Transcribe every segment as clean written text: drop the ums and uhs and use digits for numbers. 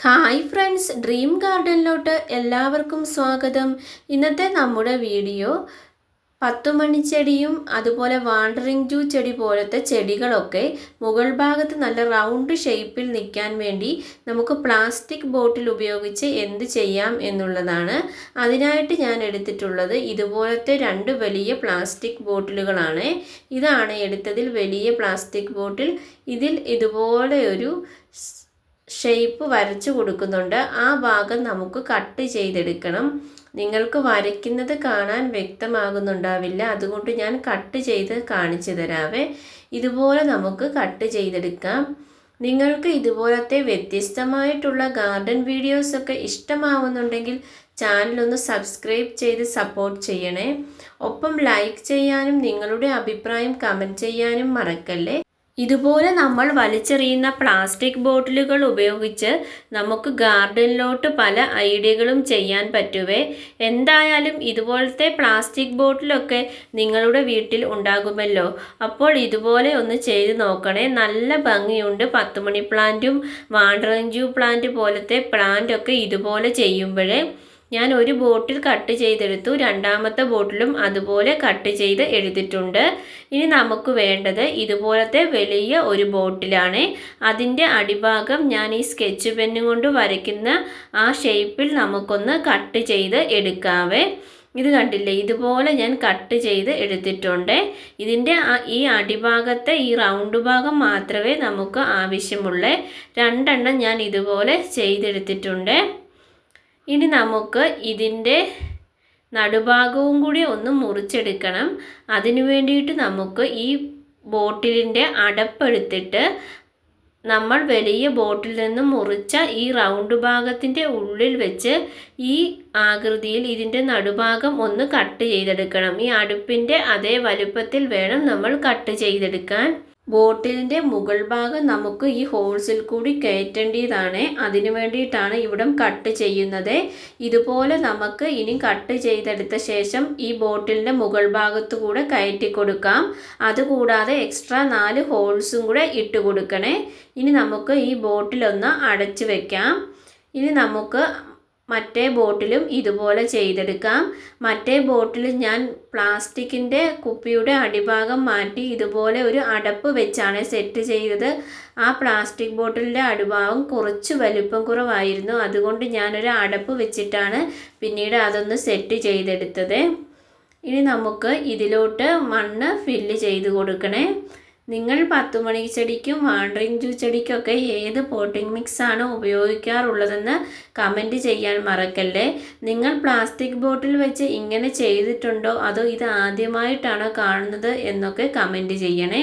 Hi friends, dream ഗാർഡനിലോട്ട് എല്ലാവർക്കും സ്വാഗതം. ഇന്നത്തെ നമ്മുടെ വീഡിയോ 10 മണിച്ചെടിയും അതുപോലെ വാണ്ടറിങ് ജൂ ചെടി പോലത്തെ ചെടികളൊക്കെ മുകൾ ഭാഗത്ത് നല്ല റൗണ്ട് ഷേപ്പിൽ നിൽക്കാൻ വേണ്ടി നമുക്ക് പ്ലാസ്റ്റിക് ബോട്ടിൽ ഉപയോഗിച്ച് എന്ത് ചെയ്യാം എന്നുള്ളതാണ്. അതിനായിട്ട് ഞാൻ എടുത്തിട്ടുള്ളത് ഇതുപോലത്തെ 2 വലിയ പ്ലാസ്റ്റിക് ബോട്ടിലുകളാണ്. ഇതാണ് എടുത്തതിൽ വലിയ പ്ലാസ്റ്റിക് ബോട്ടിൽ. ഇതിൽ ഇതുപോലെ ഒരു ഷേപ്പ് വരച്ചു കൊടുക്കുന്നുണ്ട്. ആ ഭാഗം നമുക്ക് കട്ട് ചെയ്തെടുക്കണം. നിങ്ങൾക്ക് വരയ്ക്കുന്നത് കാണാൻ വ്യക്തമാകുന്നുണ്ടാവില്ല, അതുകൊണ്ട് ഞാൻ കട്ട് ചെയ്ത് കാണിച്ചു തരാവേ. ഇതുപോലെ നമുക്ക് കട്ട് ചെയ്തെടുക്കാം. നിങ്ങൾക്ക് ഇതുപോലത്തെ വ്യത്യസ്തമായിട്ടുള്ള ഗാർഡൻ വീഡിയോസൊക്കെ ഇഷ്ടമാവുന്നുണ്ടെങ്കിൽ ചാനലൊന്ന് സബ്സ്ക്രൈബ് ചെയ്ത് സപ്പോർട്ട് ചെയ്യണേ. ഒപ്പം ലൈക്ക് ചെയ്യാനും നിങ്ങളുടെ അഭിപ്രായം കമൻറ്റ് ചെയ്യാനും മറക്കല്ലേ. ഇതുപോലെ നമ്മൾ വലിച്ചെറിയുന്ന പ്ലാസ്റ്റിക് ബോട്ടിലുകൾ ഉപയോഗിച്ച് നമുക്ക് ഗാർഡനിലോട്ട് പല ഐഡിയകളും ചെയ്യാൻ പറ്റുവേ. എന്തായാലും ഇതുപോലത്തെ പ്ലാസ്റ്റിക് ബോട്ടിലൊക്കെ നിങ്ങളുടെ വീട്ടിൽ ഉണ്ടാകുമല്ലോ. അപ്പോൾ ഇതുപോലെ ഒന്ന് ചെയ്ത് നോക്കണേ. നല്ല ഭംഗിയുണ്ട്. 10 മണി പ്ലാന്റും വാണ്ടറിങ് ജൂ പ്ലാന്റ് പോലത്തെ പ്ലാന്റൊക്കെ ഇതുപോലെ ചെയ്യുമ്പോഴേ. ഞാൻ ഒരു ബോട്ടിൽ കട്ട് ചെയ്തെടുത്തു, രണ്ടാമത്തെ ബോട്ടിലും അതുപോലെ കട്ട് ചെയ്ത് എടുത്തിട്ടുണ്ട്. ഇനി നമുക്ക് വേണ്ടത് ഇതുപോലത്തെ വലിയ ഒരു ബോട്ടിലാണ്. അതിൻ്റെ അടിഭാഗം ഞാൻ ഈ സ്കെച്ച് പെന്നും കൊണ്ട് വരയ്ക്കുന്ന ആ ഷേപ്പിൽ നമുക്കൊന്ന് കട്ട് ചെയ്ത് എടുക്കാവേ. ഇത് കണ്ടില്ലേ, ഇതുപോലെ ഞാൻ കട്ട് ചെയ്ത് എടുത്തിട്ടുണ്ട്. ഇതിൻ്റെ ഈ അടിഭാഗത്തെ ഈ റൗണ്ട് ഭാഗം മാത്രമേ നമുക്ക് ആവശ്യമുള്ളൂ. 2 എണ്ണം ഞാൻ ഇതുപോലെ ചെയ്തെടുത്തിട്ടുണ്ട്. ഇനി നമുക്ക് ഇതിൻ്റെ നടുഭാഗവും കൂടി ഒന്ന് മുറിച്ചെടുക്കണം. അതിനു വേണ്ടിയിട്ട് നമുക്ക് ഈ ബോട്ടിലിൻ്റെ അടപ്പെടുത്തിട്ട് നമ്മൾ വലിയ ബോട്ടിൽ നിന്നും മുറിച്ച ഈ റൗണ്ട് ഭാഗത്തിൻ്റെ ഉള്ളിൽ വെച്ച് ഈ ആകൃതിയിൽ ഇതിൻ്റെ നടുഭാഗം ഒന്ന് കട്ട് ചെയ്തെടുക്കണം. ഈ അടുപ്പിൻ്റെ അതേ വലുപ്പത്തിൽ വേണം നമ്മൾ കട്ട് ചെയ്തെടുക്കാൻ. ബോട്ടിലിൻ്റെ മുകൾ ഭാഗം നമുക്ക് ഈ ഹോൾസിൽ കൂടി കയറ്റേണ്ടതാണ്. അതിനു വേണ്ടിയിട്ടാണ് ഇവിടം കട്ട് ചെയ്യുന്നത്. ഇതുപോലെ നമുക്ക് ഇനി കട്ട് ചെയ്തെടുത്ത ശേഷം ഈ ബോട്ടിലിൻ്റെ മുകൾ ഭാഗത്തു കൂടെ കയറ്റി കൊടുക്കാം. അതുകൂടാതെ എക്സ്ട്രാ 4 ഹോൾസും കൂടെ ഇട്ട് കൊടുക്കണേ. ഇനി നമുക്ക് ഈ ബോട്ടിലൊന്ന് അടച്ചു വെക്കാം. ഇനി നമുക്ക് മറ്റേ ബോട്ടിലും ഇതുപോലെ ചെയ്തെടുക്കാം. മറ്റേ ബോട്ടിൽ ഞാൻ പ്ലാസ്റ്റിക്കിൻ്റെ കുപ്പിയുടെ അടിഭാഗം മാറ്റി ഇതുപോലെ ഒരു അടപ്പ് വെച്ചാണ് സെറ്റ് ചെയ്തത്. ആ പ്ലാസ്റ്റിക് ബോട്ടിലിൻ്റെ അടിഭാഗം കുറച്ച് വലിപ്പം കുറവായിരുന്നു, അതുകൊണ്ട് ഞാനൊരു അടപ്പ് വെച്ചിട്ടാണ് പിന്നീട് അതൊന്ന് സെറ്റ് ചെയ്തെടുത്തത്. ഇനി നമുക്ക് ഇതിലോട്ട് മണ്ണ് ഫില്ല് ചെയ്ത് കൊടുക്കണേ. നിങ്ങൾ 10 മണി ചെടിക്കും വാണ്ടറിങ് ജൂ ചെടിക്കൊക്കെ ഏത് പോട്ടിംഗ് മിക്സാണ് ഉപയോഗിക്കാറുള്ളതെന്ന് കമൻറ്റ് ചെയ്യാൻ മറക്കല്ലേ. നിങ്ങൾ പ്ലാസ്റ്റിക് ബോട്ടിൽ വെച്ച് ഇങ്ങനെ ചെയ്തിട്ടുണ്ടോ, അതോ ഇത് ആദ്യമായിട്ടാണോ കാണുന്നത് എന്നൊക്കെ കമൻറ്റ് ചെയ്യണേ.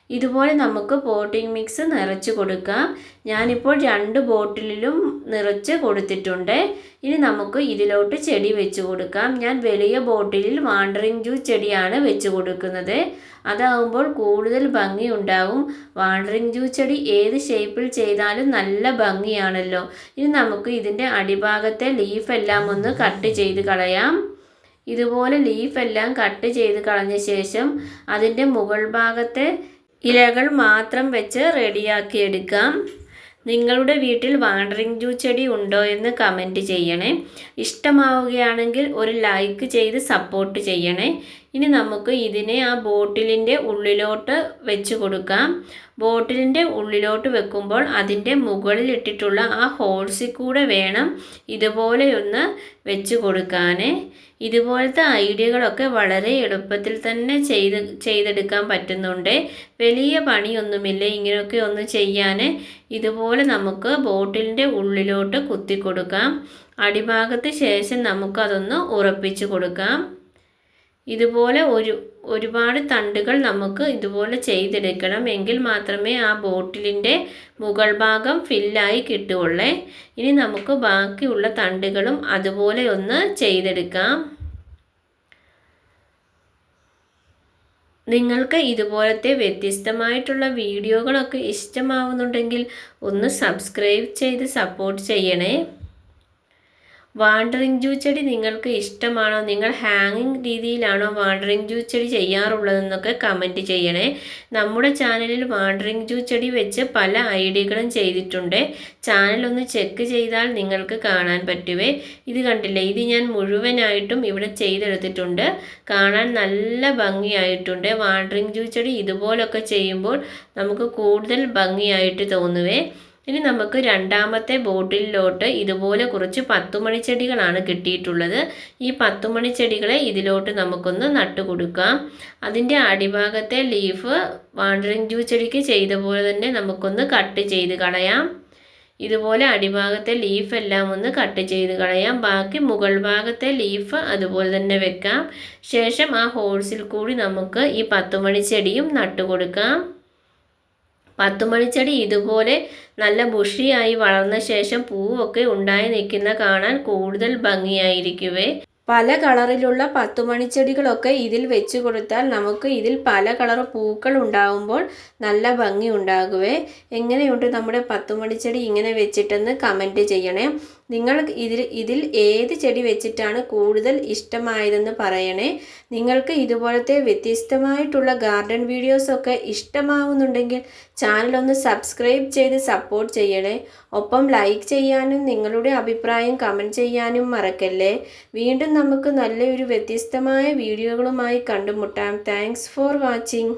ഇതുപോലെ നമുക്ക് പോട്ടിംഗ് മിക്സ് നിറച്ച് കൊടുക്കാം. ഞാനിപ്പോൾ 2 ബോട്ടിലിലും നിറച്ച് കൊടുത്തിട്ടുണ്ട്. ഇനി നമുക്ക് ഇതിലോട്ട് ചെടി വെച്ച് കൊടുക്കാം. ഞാൻ വലിയ ബോട്ടിലിൽ വാണ്ടറിങ് ജൂ ചെടിയാണ് വെച്ച് കൊടുക്കുന്നത്. അതാവുമ്പോൾ കൂടുതൽ ഭംഗി ഉണ്ടാവും. വാണ്ടറിങ് ജൂ ചെടി ഏത് ഷേപ്പിൽ ചെയ്താലും നല്ല ഭംഗിയാണല്ലോ. ഇനി നമുക്ക് ഇതിൻ്റെ അടിഭാഗത്തെ ലീഫെല്ലാം ഒന്ന് കട്ട് ചെയ്ത് കളയാം. ഇതുപോലെ ലീഫെല്ലാം കട്ട് ചെയ്ത് കളഞ്ഞ ശേഷം അതിൻ്റെ മുകൾ ഭാഗത്തെ ഇലകൾ മാത്രം വെച്ച് റെഡിയാക്കി എടുക്കാം. നിങ്ങളുടെ വീട്ടിൽ വാണ്ടറിങ് ജൂ ചെടി ഉണ്ടോ എന്ന് കമൻറ്റ് ചെയ്യണേ. ഇഷ്ടമാവുകയാണെങ്കിൽ ഒരു ലൈക്ക് ചെയ്ത് സപ്പോർട്ട് ചെയ്യണേ. ഇനി നമുക്ക് ഇതിനെ ആ ബോട്ടിലിൻ്റെ ഉള്ളിലോട്ട് വെച്ച് കൊടുക്കാം. ബോട്ടിലിൻ്റെ ഉള്ളിലോട്ട് വെക്കുമ്പോൾ അതിൻ്റെ മുകളിൽ ഇട്ടിട്ടുള്ള ആ ഹോൾസിൽ കൂടെ വേണം ഇതുപോലെയൊന്ന് വെച്ച് കൊടുക്കാൻ. ഇതുപോലത്തെ ഐഡിയകളൊക്കെ വളരെ എളുപ്പത്തിൽ തന്നെ ചെയ്തെടുക്കാൻ പറ്റുന്നുണ്ട്. വലിയ പണിയൊന്നുമില്ല ഇങ്ങനെയൊക്കെ ഒന്ന് ചെയ്യാൻ. ഇതുപോലെ നമുക്ക് ബോട്ടിലിൻ്റെ ഉള്ളിലോട്ട് കുത്തി കൊടുക്കാം. അടിഭാഗത്ത് ശേഷം നമുക്കതൊന്ന് ഉറപ്പിച്ച് കൊടുക്കാം. ഇതുപോലെ ഒരുപാട് തണ്ടുകൾ നമുക്ക് ഇതുപോലെ ചെയ്തെടുക്കണം. എങ്കിൽ മാത്രമേ ആ ബോട്ടിലിൻ്റെ മുകൾ ഭാഗം ഫില്ലായി കിട്ടുകയുള്ളൂ. ഇനി നമുക്ക് ബാക്കിയുള്ള തണ്ടുകളും അതുപോലെ ഒന്ന് ചെയ്തെടുക്കാം. നിങ്ങൾക്ക് ഇതുപോലത്തെ വ്യത്യസ്തമായിട്ടുള്ള വീഡിയോകളൊക്കെ ഇഷ്ടമാവുന്നുണ്ടെങ്കിൽ ഒന്ന് സബ്സ്ക്രൈബ് ചെയ്ത് സപ്പോർട്ട് ചെയ്യണേ. വാണ്ടറിങ് ജൂ ചെടി നിങ്ങൾക്ക് ഇഷ്ടമാണോ? നിങ്ങൾ ഹാങ്ങിങ് രീതിയിലാണോ വാണ്ടറിങ് ജൂ ചെടി ചെയ്യാറുള്ളതെന്നൊക്കെ കമൻറ്റ് ചെയ്യണേ. നമ്മുടെ ചാനലിൽ വാണ്ടറിങ് ജൂ ചെടി വെച്ച് പല ഐഡിയകളും ചെയ്തിട്ടുണ്ട്. ചാനലൊന്ന് ചെക്ക് ചെയ്താൽ നിങ്ങൾക്ക് കാണാൻ പറ്റുവേ. ഇത് കണ്ടില്ലേ, ഇത് ഞാൻ മുഴുവനായിട്ടും ഇവിടെ ചെയ്തെടുത്തിട്ടുണ്ട്. കാണാൻ നല്ല ഭംഗിയായിട്ടുണ്ട്. വാണ്ടറിങ് ജൂ ചെടി ഇതുപോലൊക്കെ ചെയ്യുമ്പോൾ നമുക്ക് കൂടുതൽ ഭംഗിയായിട്ട് തോന്നുവേ. ഇനി നമുക്ക് രണ്ടാമത്തെ ബോട്ടിലിലോട്ട് ഇതുപോലെ കുറച്ച് 10 മണിച്ചെടികളാണ് കിട്ടിയിട്ടുള്ളത്. ഈ 10 മണിച്ചെടികളെ ഇതിലോട്ട് നമുക്കൊന്ന് നട്ടു കൊടുക്കാം. അതിൻ്റെ അടിഭാഗത്തെ ലീഫ് വാണ്ടറിങ് ജൂ ചെടിക്ക് ചെയ്ത പോലെ തന്നെ നമുക്കൊന്ന് കട്ട് ചെയ്ത് കളയാം. ഇതുപോലെ അടിഭാഗത്തെ ലീഫ് എല്ലാം ഒന്ന് കട്ട് ചെയ്ത് കളയാം. ബാക്കി മുകൾ ഭാഗത്തെ ലീഫ് അതുപോലെ തന്നെ വെക്കാം. ശേഷം ആ ഹോൾസിൽ കൂടി നമുക്ക് ഈ 10 മണിച്ചെടിയും നട്ടു കൊടുക്കാം. 10 മണിച്ചെടി ഇതുപോലെ നല്ല ബുഷിയായി വളർന്ന ശേഷം പൂവൊക്കെ ഉണ്ടായി നിൽക്കുന്ന കാണാൻ കൂടുതൽ ഭംഗിയായിരിക്കുവേ. പല കളറിലുള്ള 10 മണിച്ചെടികളൊക്കെ ഇതിൽ വെച്ച് കൊടുത്താൽ നമുക്ക് ഇതിൽ പല കളർ പൂക്കൾ ഉണ്ടാകുമ്പോൾ നല്ല ഭംഗി ഉണ്ടാകുവേ. എങ്ങനെയുണ്ട് നമ്മുടെ 10 മണിച്ചെടി ഇങ്ങനെ വെച്ചിട്ടെന്ന് കമൻറ്റ് ചെയ്യണേ. നിങ്ങൾ ഇതിൽ ഏത് ചെടി വെച്ചിട്ടാണ് കൂടുതൽ ഇഷ്ടമായതെന്ന് പറയണേ. നിങ്ങൾക്ക് ഇതുപോലത്തെ വ്യത്യസ്തമായിട്ടുള്ള ഗാർഡൻ വീഡിയോസൊക്കെ ഇഷ്ടമാവുന്നുണ്ടെങ്കിൽ ചാനലൊന്ന് സബ്സ്ക്രൈബ് ചെയ്ത് സപ്പോർട്ട് ചെയ്യണേ. ഒപ്പം ലൈക്ക് ചെയ്യാനും നിങ്ങളുടെ അഭിപ്രായം കമൻറ്റ് ചെയ്യാനും മറക്കല്ലേ. വീണ്ടും നമുക്ക് നല്ലൊരു വ്യത്യസ്തമായ വീഡിയോകളുമായി കണ്ടുമുട്ടാം. Thanks for watching.